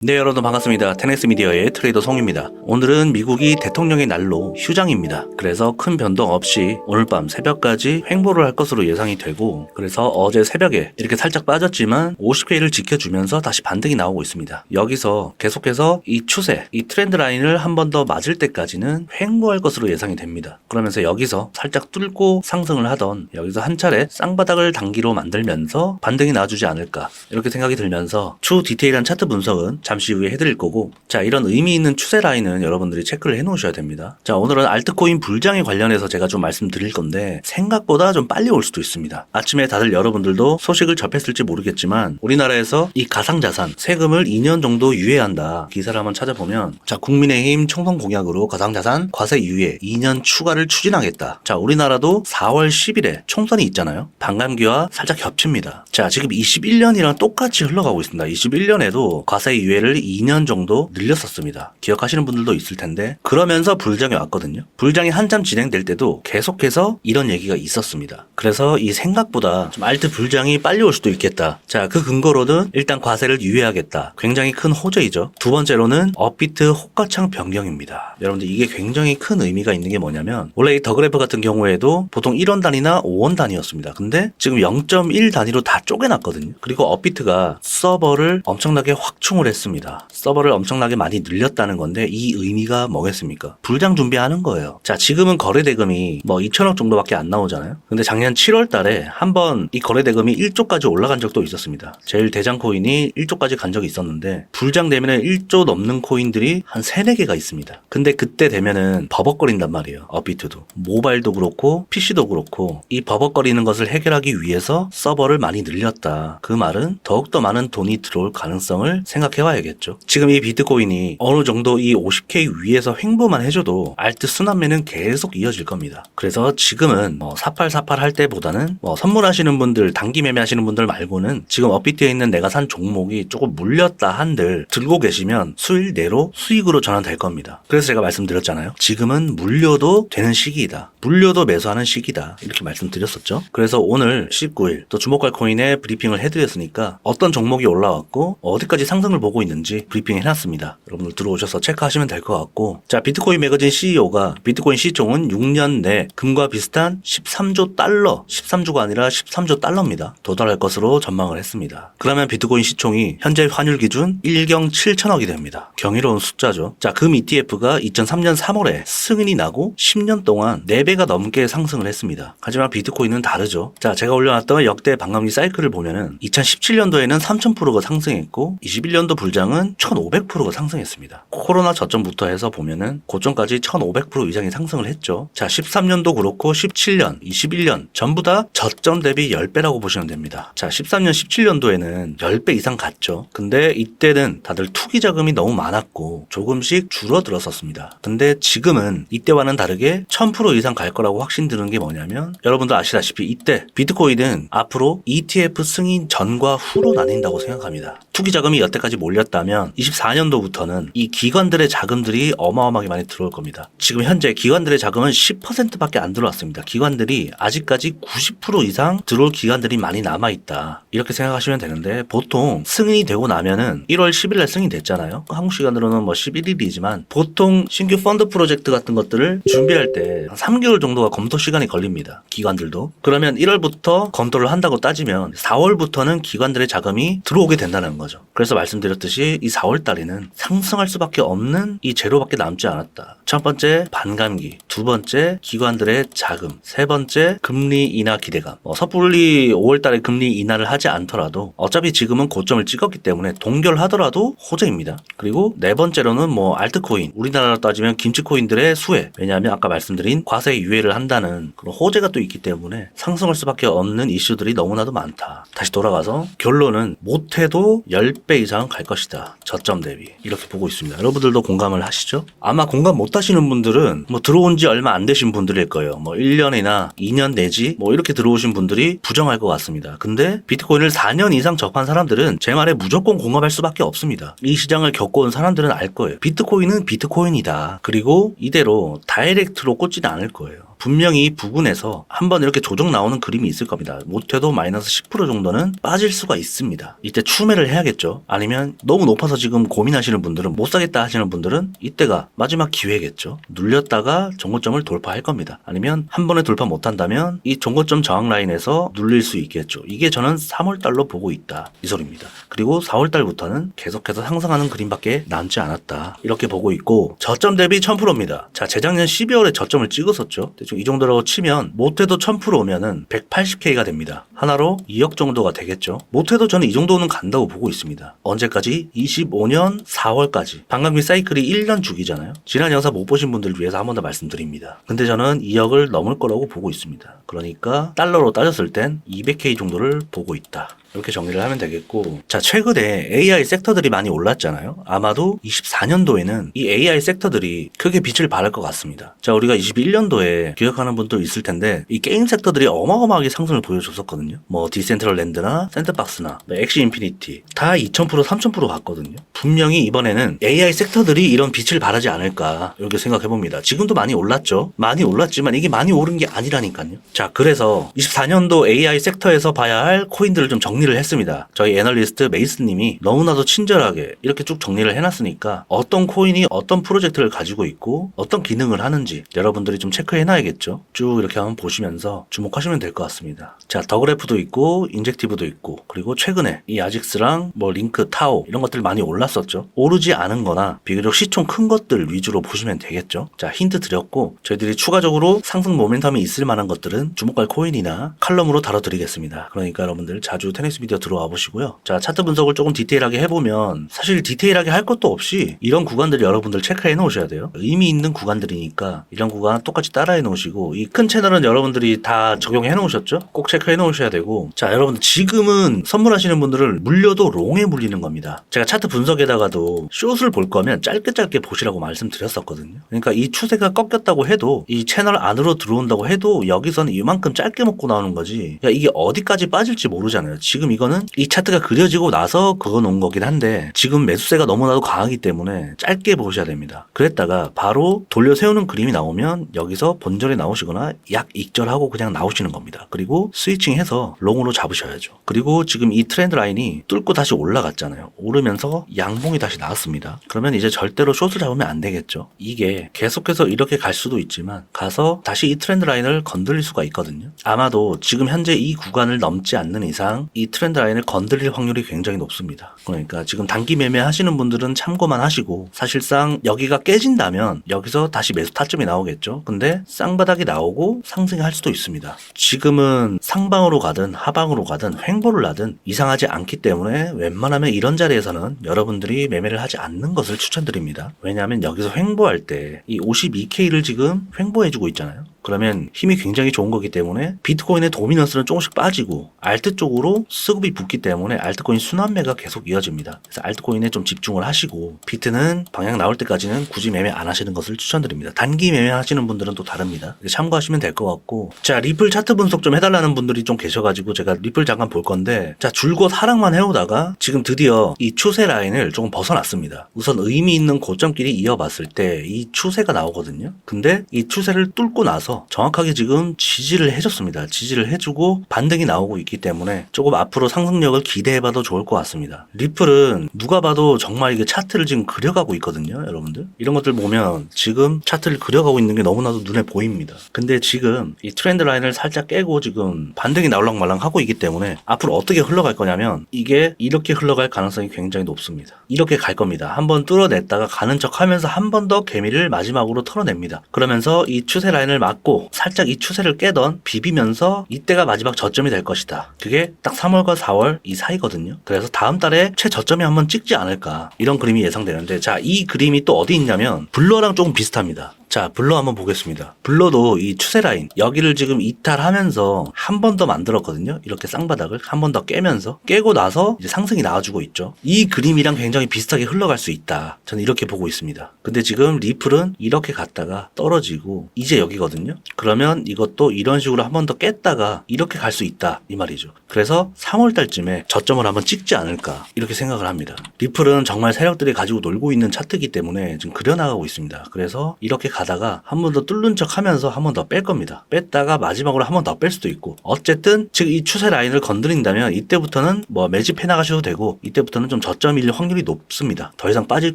네, 여러분 반갑습니다. 테넥스 미디어의 트레이더 송입니다. 오늘은 미국이 대통령의 날로 휴장입니다. 그래서 큰 변동 없이 오늘 밤 새벽까지 횡보를 할 것으로 예상이 되고, 그래서 어제 새벽에 이렇게 살짝 빠졌지만 50K를 지켜주면서 다시 반등이 나오고 있습니다. 여기서 계속해서 이 추세, 이 트렌드 라인을 한 번 더 맞을 때까지는 횡보할 것으로 예상이 됩니다. 그러면서 여기서 살짝 뚫고 상승을 하던, 여기서 한 차례 쌍바닥을 단기로 만들면서 반등이 나와주지 않을까, 이렇게 생각이 들면서 추후 디테일한 차트 분석은 잠시 후에 해드릴 거고, 자, 이런 의미 있는 추세 라인은 여러분들이 체크를 해 놓으셔야 됩니다. 자, 오늘은 알트코인 불장에 관련해서 제가 좀 말씀드릴 건데 생각보다 좀 빨리 올 수도 있습니다. 아침에 다들 여러분들도 소식을 접했을지 모르겠지만 우리나라에서 이 가상자산 세금을 2년 정도 유예한다, 기사를 한번 찾아보면, 자, 국민의힘 총선 공약으로 가상자산 과세 유예 2년 추가를 추진하겠다. 자, 우리나라도 4월 10일에 총선이 있잖아요. 반감기와 살짝 겹칩니다. 자, 지금 21년이랑 똑같이 흘러가고 있습니다. 21년에도 과세 유예를 2년 정도 늘렸었습니다. 기억하시는 분들도 있을 텐데, 그러면서 불장이 왔거든요. 불장이 한참 진행될 때도 계속해서 이런 얘기가 있었습니다. 그래서 이 생각보다 좀 알트 불장이 빨리 올 수도 있겠다. 자, 그 근거로는 일단 과세를 유예하겠다, 굉장히 큰 호재이죠. 두 번째로는 업비트 호가창 변경입니다. 여러분들 이게 굉장히 큰 의미가 있는 게 뭐냐면, 원래 이 더그래프 같은 경우에도 보통 1원 단위나 5원 단위였습니다. 근데 지금 0.1 단위로 다 쪼개놨거든요. 그리고 업비트가 서버를 엄청나게 확충을 했습니다. 서버를 엄청나게 많이 늘렸다는 건데, 이 의미가 뭐겠습니까? 불장 준비하는 거예요. 자, 지금은 거래 대금이 뭐 2천억 정도밖에 안 나오잖아요. 근데 작년 7월 달에 한번 이 거래 대금이 1조까지 올라간 적도 있었습니다. 제일 대장 코인이 1조까지 간 적이 있었는데, 불장 되면은 1조 넘는 코인들이 한 3, 4개가 있습니다. 근데 그때 되면은 버벅거린단 말이에요. 업비트도. 모바일도 그렇고 PC도 그렇고, 이 버벅거리는 것을 해결하기 위해서 서버를 많이 늘렸다. 그 말은 더욱더 많은 돈이 들어올 가능성을 생각해봐야겠죠. 지금 이 비트코인이 어느 정도 이 50K 위에서 횡보만 해줘도 알트 순환매는 계속 이어질 겁니다. 그래서 지금은 뭐 4848 할 때보다는 뭐 선물하시는 분들, 단기 매매하시는 분들 말고는 지금 업비트에 있는 내가 산 종목이 조금 물렸다 한들 들고 계시면 수일 내로 수익으로 전환될 겁니다. 그래서 제가 말씀드렸잖아요. 지금은 물려도 되는 시기이다, 물려도 매수하는 시기다, 이렇게 말씀드렸었죠. 그래서 오늘 19일 또 주목할 코인에 브리핑을 해드렸으니까 어떤 종목이 올라왔고 어디까지 상승을 보고 있는지 브리핑 해놨습니다. 여러분들 들어오셔서 체크하시면 될 것 같고, 자, 비트코인 매거진 CEO가 비트코인 시총은 6년 내 금과 비슷한 13조 달러, 13조가 아니라 13조 달러입니다. 도달할 것으로 전망을 했습니다. 그러면 비트코인 시총이 현재 환율 기준 1경 7천억이 됩니다. 경이로운 숫자죠. 자, 금 ETF가 2003년 3월에 승인이 나고 10년 동안 4배가 넘게 상승을 했습니다. 하지만 비트코인은 다르죠. 자, 제가 올려놨던 역대 반감기 사이클을 보면은 2017년도에는 3000%가 상승했고 21년도 불장은 1500%가 상승했습니다. 코로나 저점부터 해서 보면은 고점까지 1500% 이상이 상승을 했죠. 자, 13년도 그렇고 17년, 21년 전부 다 저점 대비 10배라고 보시면 됩니다. 자, 13년, 17년도에는 10배 이상 갔죠. 근데 이때는 다들 투기 자금이 너무 많았고 조금씩 줄어들었었습니다. 근데 지금은 이때와는 다르게 1000% 이상 갈 거라고 확신드는 게 뭐냐면, 여러분들 아시다시피 이때 비트코인은 앞으로 ETF 승인 전과 후로 나뉜다고 생각합니다. 투기 자금이 여태까지 몰렸다면 24년도부터는 이 기관들의 자금들이 어마어마하게 많이 들어올 겁니다. 지금 현재 기관들의 자금은 10%밖에 안 들어왔습니다. 기관들이 아직까지 90% 이상 들어올 기관들이 많이 남아있다, 이렇게 생각하시면 되는데, 보통 승인이 되고 나면은 1월 10일날 승인됐잖아요. 한국 시간으로는 뭐 11일이지만 보통 신규 펀드 프로젝트 같은 것들을 준비할 때 3개월 정도가 검토 시간이 걸립니다. 기관들도. 그러면 1월부터 검토를 한다고 따지면 4월부터는 기관들의 자금이 들어오게 된다는 거죠. 그래서 말씀드렸듯이 이 4월 달에는 상승할 수밖에 없는 이 재료밖에 남지 않았다. 첫 번째 반감기, 두 번째 기관들의 자금, 세 번째 금리 인하 기대감. 섣불리 5월 달에 금리 인하를 하지 않더라도 어차피 지금은 고점을 찍었기 때문에 동결하더라도 호재입니다. 그리고 네 번째로는 뭐 알트코인, 우리나라로 따지면 김치코인들의 수혜. 왜냐하면 아까 말씀드린 과세 유예를 한다는 그런 호재가 또 있기 때문에 상승할 수밖에 없는 이슈들이 너무나도 많다. 다시 돌아가서 결론은 못해도 10배 이상 갈 것이다, 저점 대비, 이렇게 보고 있습니다. 여러분들도 공감을 하시죠? 아마 공감 못 하시는 분들은 뭐 들어온 지 얼마 안 되신 분들일 거예요. 뭐 1년이나 2년 내지 뭐 이렇게 들어오신 분들이 부정할 것 같습니다. 근데 비트코인을 4년 이상 접한 사람들은 제 말에 무조건 공감할 수밖에 없습니다. 이 시장을 겪어온 사람들은 알 거예요. 비트코인은 비트코인이다. 그리고 이대로 다이렉트로 꽂지는 않을 거예요. 분명히 부근에서 한번 이렇게 조정 나오는 그림이 있을 겁니다. 못해도 마이너스 10% 정도는 빠질 수가 있습니다. 이때 추매를 해야겠죠. 아니면 너무 높아서 지금 고민하시는 분들은 못 사겠다 하시는 분들은 이때가 마지막 기회겠죠. 눌렸다가 정고점을 돌파할 겁니다. 아니면 한 번에 돌파 못한다면 이 정고점 저항 라인에서 눌릴 수 있겠죠. 이게 저는 3월달로 보고 있다 이 소리입니다. 그리고 4월달부터는 계속해서 상승하는 그림밖에 남지 않았다 이렇게 보고 있고, 저점 대비 1000%입니다. 자, 재작년 12월에 저점을 찍었었죠. 대충 이 정도라고 치면 못해도 1000% 오면은 180K가 됩니다. 하나로 2억 정도가 되겠죠. 못해도 저는 이 정도는 간다고 보고 있습니다. 언제까지? 25년 4월까지. 반감기 사이클이 1년 주기잖아요. 지난 영상 못 보신 분들을 위해서 한 번 더 말씀드립니다. 근데 저는 2억을 넘을 거라고 보고 있습니다. 그러니까 달러로 따졌을 땐 200K 정도를 보고 있다. 이렇게 정리를 하면 되겠고, 자, 최근에 AI 섹터들이 많이 올랐잖아요. 아마도 24년도에는 이 AI 섹터들이 크게 빛을 발할 것 같습니다. 자, 우리가 21년도에 기억하는 분도 있을 텐데 이 게임 섹터들이 어마어마하게 상승을 보여줬었거든요. 뭐 디센트럴랜드나 샌드박스나 엑시 인피니티 다 2000% 3000% 갔거든요. 분명히 이번에는 AI 섹터들이 이런 빛을 발하지 않을까 이렇게 생각해봅니다. 지금도 많이 올랐죠. 많이 올랐지만 이게 많이 오른 게 아니라니까요. 자, 그래서 24년도 AI 섹터에서 봐야 할 코인들을 좀 정리를 했습니다. 저희 애널리스트 메이스님이 너무나도 친절하게 이렇게 쭉 정리를 해놨으니까 어떤 코인이 어떤 프로젝트를 가지고 있고 어떤 기능을 하는지 여러분들이 좀 체크해놔야겠죠. 쭉 이렇게 한번 보시면서 주목하시면 될 것 같습니다. 자, 더그래프도 있고 인젝티브도 있고, 그리고 최근에 이 아직스랑 뭐 링크, 타오 이런 것들 많이 올랐었죠. 오르지 않은 거나 비교적 시총 큰 것들 위주로 보시면 되겠죠. 자, 힌트 드렸고 저희들이 추가적으로 상승 모멘텀이 있을 만한 것들은 주목할 코인이나 칼럼으로 다뤄드리겠습니다. 그러니까 여러분들 자주 테니스 비디오 들어와 보시고요. 자, 차트 분석을 조금 디테일하게 해보면 사실 디테일하게 할 것도 없이 이런 구간들이 여러분들 체크해 놓으셔야 돼요. 의미 있는 구간들이니까 이런 구간 똑같이 따라해 놓으시고, 이 큰 채널은 여러분들이 다 적용해 놓으셨죠? 꼭 체크해 놓으셔야 되고, 자, 여러분들 지금은 선물하시는 분들을 물려도 롱에 물리는 겁니다. 제가 차트 분석에다가도 숏을 볼 거면 짧게 보시라고 말씀드렸었거든요. 그러니까 이 추세가 꺾였다고 해도 이 채널 안으로 들어온다고 해도 여기서는 이만큼 짧게 먹고 나오는 거지, 그러니까 이게 어디까지 빠질지 모르잖아요. 지금 이거는 이 차트가 그려지고 나서 그거 놓은 거긴 한데 지금 매수세가 너무나도 강하기 때문에 짧게 보셔야 됩니다. 그랬다가 바로 돌려 세우는 그림이 나오면 여기서 본절에 나오시거나 약 익절하고 그냥 나오시는 겁니다. 그리고 스위칭해서 롱으로 잡으셔야죠. 그리고 지금 이 트렌드 라인이 뚫고 다시 올라갔잖아요. 오르면서 양봉이 다시 나왔습니다. 그러면 이제 절대로 숏을 잡으면 안 되겠죠. 이게 계속해서 이렇게 갈 수도 있지만 가서 다시 이 트렌드 라인을 건드릴 수가 있거든요. 아마도 지금 현재 이 구간을 넘지 않는 이상 이 트렌드 라인을 건드릴 확률이 굉장히 높습니다. 그러니까 지금 단기 매매 하시는 분들은 참고만 하시고, 사실상 여기가 깨진다면 여기서 다시 매수 타점이 나오겠죠. 근데 쌍바닥이 나오고 상승할 수도 있습니다. 지금은 상방으로 가든 하방으로 가든 횡보를 하든 이상하지 않기 때문에 웬만하면 이런 자리에서는 여러분들이 매매를 하지 않는 것을 추천드립니다. 왜냐하면 여기서 횡보할 때 이 52K를 지금 횡보해주고 있잖아요. 그러면 힘이 굉장히 좋은 거기 때문에 비트코인의 도미넌스는 조금씩 빠지고 알트 쪽으로 수급이 붙기 때문에 알트코인 순환매가 계속 이어집니다. 그래서 알트코인에 좀 집중을 하시고, 비트는 방향 나올 때까지는 굳이 매매 안 하시는 것을 추천드립니다. 단기 매매 하시는 분들은 또 다릅니다. 참고하시면 될 것 같고, 자, 리플 차트 분석 좀 해달라는 분들이 좀 계셔가지고 제가 리플 잠깐 볼 건데, 자, 줄곧 하락만 해오다가 지금 드디어 이 추세 라인을 조금 벗어났습니다. 우선 의미 있는 고점끼리 이어봤을 때 이 추세가 나오거든요. 근데 이 추세를 뚫고 나서 정확하게 지금 지지를 해줬습니다. 지지를 해주고 반등이 나오고 있기 때문에 조금 앞으로 상승력을 기대해봐도 좋을 것 같습니다. 리플은 누가 봐도 정말 이게 차트를 지금 그려가고 있거든요. 여러분들 이런 것들 보면 지금 차트를 그려가고 있는 게 너무나도 눈에 보입니다. 근데 지금 이 트렌드 라인을 살짝 깨고 지금 반등이 나올랑말랑 하고 있기 때문에 앞으로 어떻게 흘러갈 거냐면 이게 이렇게 흘러갈 가능성이 굉장히 높습니다. 이렇게 갈 겁니다. 한번 뚫어냈다가 가는 척 하면서 한 번 더 개미를 마지막으로 털어냅니다. 그러면서 이 추세 라인을 막고 살짝 이 추세를 깨던 비비면서 이때가 마지막 저점이 될 것이다. 그게 딱 3월과 4월 이 사이거든요. 그래서 다음 달에 최저점이 한번 찍지 않을까, 이런 그림이 예상되는데, 자, 이 그림이 또 어디 있냐면 블러랑 조금 비슷합니다. 자, 블러 한번 보겠습니다. 블러도 이 추세 라인 여기를 지금 이탈하면서 한 번 더 만들었거든요. 이렇게 쌍바닥을 한 번 더 깨면서 깨고 나서 이제 상승이 나와주고 있죠. 이 그림이랑 굉장히 비슷하게 흘러갈 수 있다. 저는 이렇게 보고 있습니다. 근데 지금 리플은 이렇게 갔다가 떨어지고 이제 여기거든요. 그러면 이것도 이런 식으로 한 번 더 깼다가 이렇게 갈 수 있다 이 말이죠. 그래서 3월 달쯤에 저점을 한번 찍지 않을까 이렇게 생각을 합니다. 리플은 정말 세력들이 가지고 놀고 있는 차트이기 때문에 지금 그려나가고 있습니다. 그래서 이렇게 가다가 한 번 더 뚫는 척 하면서 한 번 더 뺄 겁니다. 뺐다가 마지막으로 한 번 더 뺄 수도 있고, 어쨌든 지금 이 추세 라인을 건드린다면 이때부터는 뭐 매집해 나가셔도 되고, 이때부터는 좀 저점일 확률이 높습니다. 더 이상 빠질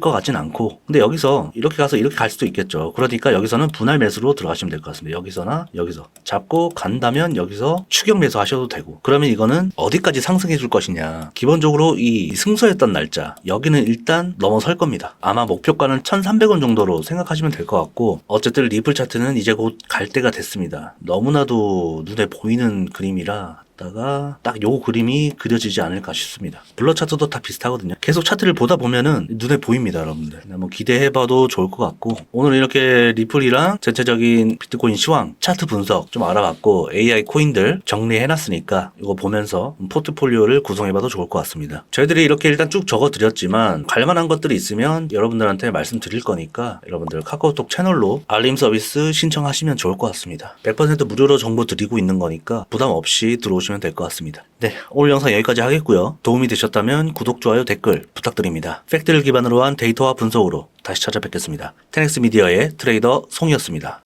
것 같진 않고. 근데 여기서 이렇게 가서 이렇게 갈 수도 있겠죠. 그러니까 여기서는 분할 매수로 들어가시면 될 것 같습니다. 여기서나 여기서 잡고 간다면 여기서 추격 매수 하셔도 되고. 그러면 이거는 어디까지 상승해 줄 것이냐, 기본적으로 이 승소했던 날짜 여기는 일단 넘어설 겁니다. 아마 목표가는 1,300원 정도로 생각하시면 될 것 같고, 어쨌든 리플 차트는 이제 곧 갈 때가 됐습니다. 너무나도 눈에 보이는 그림이라 다가 딱 요 그림이 그려지지 않을까 싶습니다. 블러 차트도 다 비슷하거든요. 계속 차트를 보다 보면은 눈에 보입니다, 여러분들. 뭐 기대해봐도 좋을 것 같고, 오늘 이렇게 리플이랑 전체적인 비트코인 시황 차트 분석 좀 알아봤고, AI 코인들 정리해놨으니까 이거 보면서 포트폴리오를 구성해봐도 좋을 것 같습니다. 저희들이 이렇게 일단 쭉 적어드렸지만 갈만한 것들이 있으면 여러분들한테 말씀드릴 거니까 여러분들 카카오톡 채널로 알림 서비스 신청하시면 좋을 것 같습니다. 100% 무료로 정보 드리고 있는 거니까 부담 없이 들어오시면 될 것 같습니다. 네, 오늘 영상 여기까지 하겠고요. 도움이 되셨다면 구독, 좋아요, 댓글 부탁드립니다. 팩트를 기반으로 한 데이터와 분석으로 다시 찾아뵙겠습니다. 테넥스 미디어의 트레이더 송이었습니다.